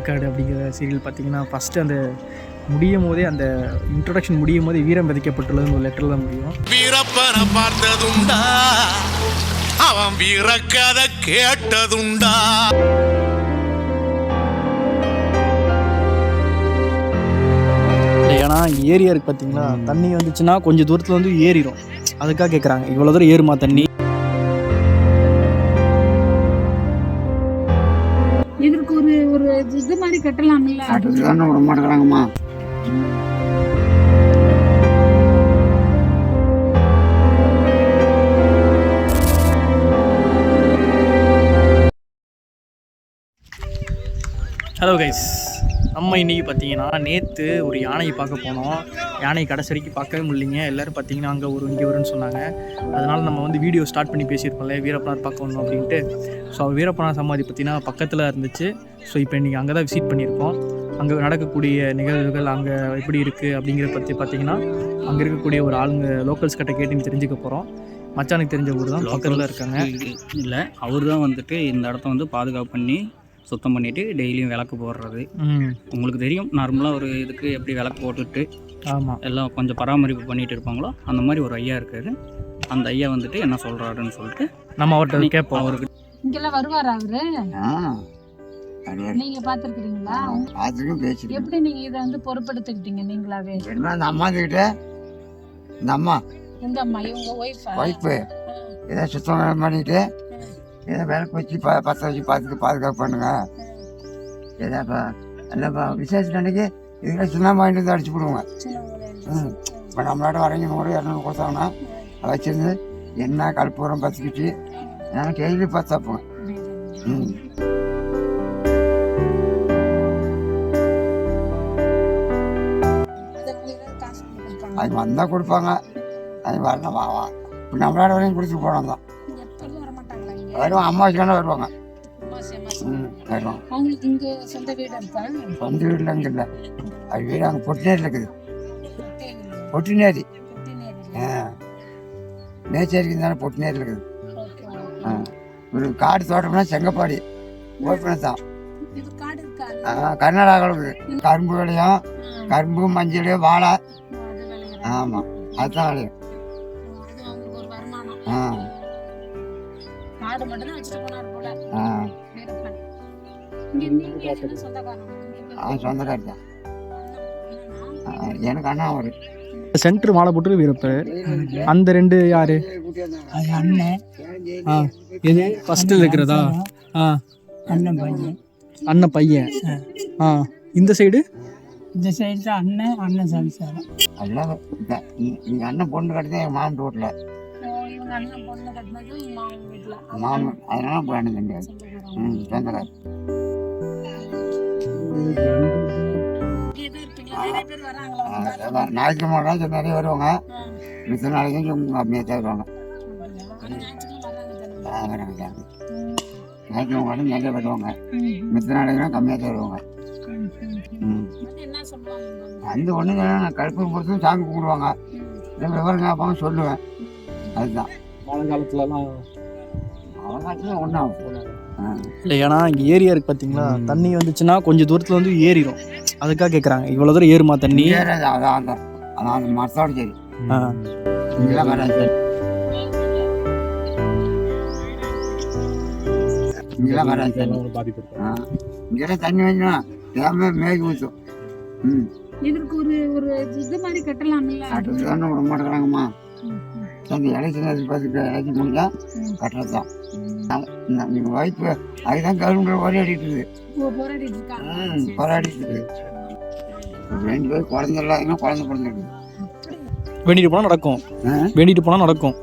வேட்டைக்காடு அப்படிங்கிற சீரியல் பார்த்தீங்கன்னா ஃபஸ்ட்டு அந்த முடியும் போதே அந்த இன்ட்ரொடக்ஷன் முடியும் போதே வீரம் விதைக்கப்பட்டுள்ளதுன்னு ஒரு லெட்டரில் தான் முடியும். வீரப்பனை பார்த்ததுண்டா, அவன் வீரக்கதை கேட்டதுண்டா. ஏன்னா ஏரியா இருக்குது பார்த்தீங்களா, தண்ணி வந்துச்சுன்னா கொஞ்சம் தூரத்தில் வந்து ஏறிடும். அதுக்காக கேட்குறாங்க, இவ்வளோ தூரம் ஏறுமா தண்ணி? இதற்கு ஒரு இது மாதிரி கட்டலாம்ல, அதுதான் விட மாட்டேங்கிறாங்கம்மா. ஹலோ கைஸ், நம்ம இன்றைக்கி பார்த்தீங்கன்னா நேற்று ஒரு யானையை பார்க்க போனோம். யானை கடைசி வரைக்கும் பார்க்கவே முடியலைங்க. எல்லோரும் பார்த்தீங்கன்னா அங்கே ஒரு இங்கே வரும்னு சொன்னாங்க. அதனால் நம்ம வந்து வீடியோ ஸ்டார்ட் பண்ணி பேசியிருப்போம்ல, வீரப்பனார் பார்க்க வரணும் அப்படின்ட்டு. ஸோ வீரப்பனார் சமாதி பார்த்தீங்கன்னா பக்கத்தில் இருந்துச்சு. ஸோ இப்போ இன்றைக்கி அங்கே தான் விசிட் பண்ணியிருக்கோம். அங்கே நடக்கக்கூடிய நிகழ்வுகள் அங்கே எப்படி இருக்குது அப்படிங்கிறத பற்றி பார்த்தீங்கன்னா அங்கே இருக்கக்கூடிய ஒரு ஆளுங்க லோக்கல்ஸ் கிட்ட கேட்டு தெரிஞ்சுக்க போகிறோம். மச்சானுக்கு தெரிஞ்ச ஊர் தான் பக்கத்தில் இருக்காங்க. இல்லை, அவர் தான் வந்துட்டு இந்த இடத்த வந்து பாதுகாப்பு பண்ணி சுத்தம் பண்ணிவிட்டு டெய்லியும் விளக்கு போடுறது. உங்களுக்கு தெரியும், நார்மலாக ஒரு இதுக்கு எப்படி விளக்கு போட்டுட்டு ஆமாம் எல்லாம் கொஞ்சம் பராமரிப்பு பண்ணிகிட்டு இருப்பாங்களோ அந்த மாதிரி ஒரு ஐயா இருக்காரு. அந்த ஐயா வந்துட்டு என்ன சொல்கிறாருன்னு சொல்லிட்டு நம்ம அவர்கிட்ட கேட்போம். அவருக்கு இங்கெல்லாம் வருவார் அவரு? நீங்க பாத்துருக்கீங்களா? எப்படி நீங்க இதை வந்து பொறுப்பெடுத்துக்கிட்டீங்க நீங்களாவே? அந்த அம்மா கிட்ட, இந்த அம்மா எந்த அம்மா? இவங்க ஒய்ஃபு ஏதோ சுத்தம் பண்ணிட்டு ஏதோ விளக்கு வச்சு பற்ற வச்சு பாதுகாப்பு பண்ணுங்க. ஏதாப்பா இல்லைப்பா விசேஷம் அன்னைக்கு இதுக்கெல்லாம் சுண்ணாம்பு வாங்கிட்டு வந்து அடிச்சு போடுவோங்க. இப்போ நம்மளோட வரங்க 100-200 கொடுத்தாங்கன்னா அதை வச்சிருந்து எண்ணெய் கற்பூரம் பற்றிக்கிட்டு நாங்கள் டெய்லி பார்த்தாப்போங்க. அது வந்தால் கொடுப்பாங்க, அது வரணும் வாவா. இப்போ நம்மளோட வரையும் கொடுத்துட்டு போனோம் தான் வருவாங்க. அம்மா வச்சுக்கான வருவாங்க. வருவாங்க. சொந்த வீட்டில் அங்கே இல்லை, அது வீடு அங்கே பொட்டினேரி இருக்குது. பொட்டினேரி மேச்சேரிக்கு தானே பொட்டினேரி இருக்குது. ஒரு காடு தோட்டம்னா செங்கப்பாடி ஓப்பன தான். கர்நாடகாவில் இருக்குது. கரும்பு விளையும், கரும்பு மஞ்சள் வாழை. ஆமாம், அதுதான் விளையும். சொந்தக்காரி தான். எனக்கு அண்ணா ஒரு சென்டர் மாலை போட்டு வீரப்பு. அந்த ரெண்டு யாரு? அண்ணன். இது ஃபர்ஸ்ட்ல இருக்கிறதா? அண்ணன் பையன். அண்ணன் பையன். இந்த சைடு இந்த சைடு தான் அண்ணன். அண்ணன் சம்சாரம். அதெல்லாம் நீங்கள் அண்ணன் பொண்ணு கட்டிதான் என் மாமன் வீட்டில். மாமன் அதனால போய் அண்ணன் கிடையாது. சொந்தக்காரி. ஞாயிற்றுக்கிழமை நிறைய வருவாங்க. மித்த நாளைக்கு கம்மியாக தான் வருவாங்க. ஞாயிற்றுக்கிழமை நிறைய வருவாங்க, மித்த நாளைக்குலாம் கம்மியாக தான் வருவாங்க. அந்த ஒன்று நான் கற்பூரம் பொறுத்தும் சாமி கும்பிடுவாங்க. இதை விவரம் கேட்பாங்க, சொல்லுவேன். அதுதான் மழை காலத்துலலாம் ஒன்றும் இல்லை. ஏன்னா இங்கே ஏரியா இருக்குது பார்த்தீங்களா, தண்ணி வந்துச்சுன்னா கொஞ்சம் தூரத்தில் வந்து ஏறிடும். அதுக்காக கேட்குறாங்க, இவ்வளோ தூரம் ஏறுமா தண்ணி? அதான் அந்த மரத்தோட சரி. இங்கெல்லாம் வராது, இங்கெல்லாம் வராது. இங்கெல்லாம் தண்ணி வந்துன்னா தேவை மேய்க்கு ஊற்றும். இதற்கு ஒரு இது மாதிரி கட்டலாம்ல, அதுதான் விட மாட்டேங்கிறாங்கம்மா. அந்த எலெக்ஷன் பார்த்துட்டு எலெக்ஷன் முடிஞ்சா கட்டுறது தான். நீங்கள் வாய்ப்பு அதுதான் கவர்மெண்ட் போராடிட்டு இருக்குது. போராடிட்டு இருக்குது. 2 பேர் குழந்தை இல்லாதீங்கன்னா குழந்தை பிறந்திருக்கு. வேண்டிட்டு போனால் நடக்கும். வேண்டிட்டு போனால் நடக்கும்.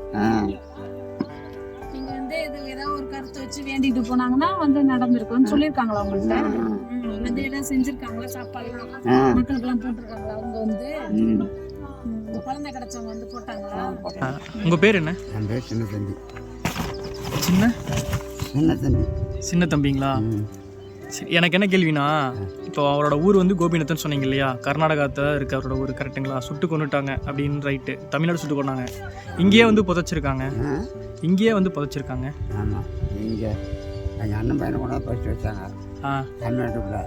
நீங்க வந்து இது ஏதாவது ஒரு கருத்தை வச்சு வேண்டிட்டு போனாங்கன்னா வந்து நடந்திருக்கும்னு சொல்லியிருக்காங்களா உங்கள்கிட்ட? வந்து ஏதாவது செஞ்சிருக்காங்களா? சாப்பாடுலாம் மக்களுக்கெல்லாம் போட்டிருக்காங்களா? அவங்க வந்து குழந்தை கிடைச்சவங்க வந்து போட்டாங்களா? உங்கள் பேர் என்ன? என் பேர் சின்ன தம்பி. சின்ன தம்பி. சின்ன தம்பிங்களா? சரி, எனக்கு என்ன கேள்வினா, இப்போ அவரோட ஊர் வந்து கோபிநாத்தன் சொன்னீங்க இல்லையா, கர்நாடகத்தில் இருக்க அவரோட ஊர் கரெக்டுங்களா? சுட்டு கொண்டுட்டாங்க அப்படின்னு ரைட்டு, தமிழ்நாடு சுட்டு கொண்டாங்க. இங்கேயே வந்து புதைச்சிருக்காங்க. ஆமாம், இங்கே எங்கள் அண்ணன் பையனை கொண்டாந்து படிச்சு வச்சாங்க தமிழ்நாட்டுக்குள்ள.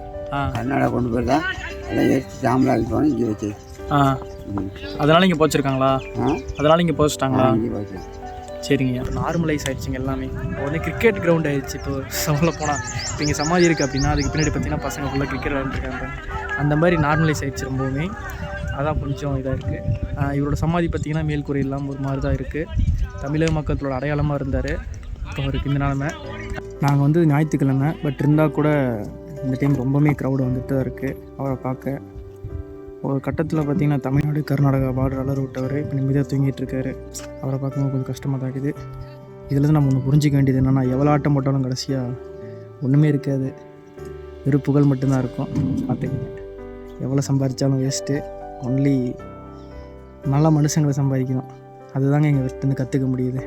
கர்நாடகா கொண்டு போய் தான் எல்லாம் எடுத்து சாம்பல் ஆகிப்போம் இங்கே வச்சு. அதனால் இங்கே போச்சிருக்காங்களா? அதனால் இங்கே போச்சிட்டாங்களா? இங்கே போச்சு. சரிங்க. நார்மலைஸ் ஆகிடுச்சிங்க எல்லாமே. இப்போ வந்து கிரிக்கெட் கிரவுண்ட் ஆகிடுச்சு. இப்போ சொல்ல போனால் இப்போ இங்கே சமாதி இருக்குது அப்படின்னா அதுக்கு பின்னாடி பார்த்தீங்கன்னா பசங்க ஃபுல்லாக கிரிக்கெட் விளையாண்டுருக்காங்க. அந்த மாதிரி நார்மலைஸ் ஆகிடுச்சு ரொம்பவுமே. அதான் கொஞ்சம் இதாக இருக்குது. இவரோட சமாதி பார்த்திங்கன்னா மேல்குறை இல்லாமல் ஒரு மாதிரி தான் இருக்குது. தமிழக மக்களோட அடையாளமாக இருந்தார். இப்போ அவருக்கு இந்த நிலமை. நாங்கள் வந்து ஞாயிற்றுக்கிழமை பட் இருந்தால் கூட இந்த டைம் ரொம்பவுமே க்ரௌடு வந்துட்டு தான் இருக்குது அவரை பார்க்க. ஒரு கட்டத்தில் பார்த்திங்கன்னா தமிழ்நாடு கர்நாடகா பார்டர் அலர் விட்டவர் இப்போ நிம்மதியாக தூங்கிட்டு இருக்காரு. அவரை பார்க்கும்போது கொஞ்சம் கஷ்டமாக தான் இருக்குது. இதில் நம்ம ஒன்று புரிஞ்சிக்க வேண்டியது என்னென்னா, எவ்வளோ ஆட்டம் போட்டாலும் கடைசியாக ஒன்றுமே இருக்காது, வெறும் புகழ் மட்டும்தான் இருக்கும். பார்த்துக்கங்க, எவ்வளோ சம்பாதிச்சாலும் வேஸ்ட்டு. ஒன்லி நல்ல மனுஷங்களை சம்பாதிக்கணும். அதுதாங்க எங்கள் வீட்டிலேருந்து கற்றுக்க முடியுது.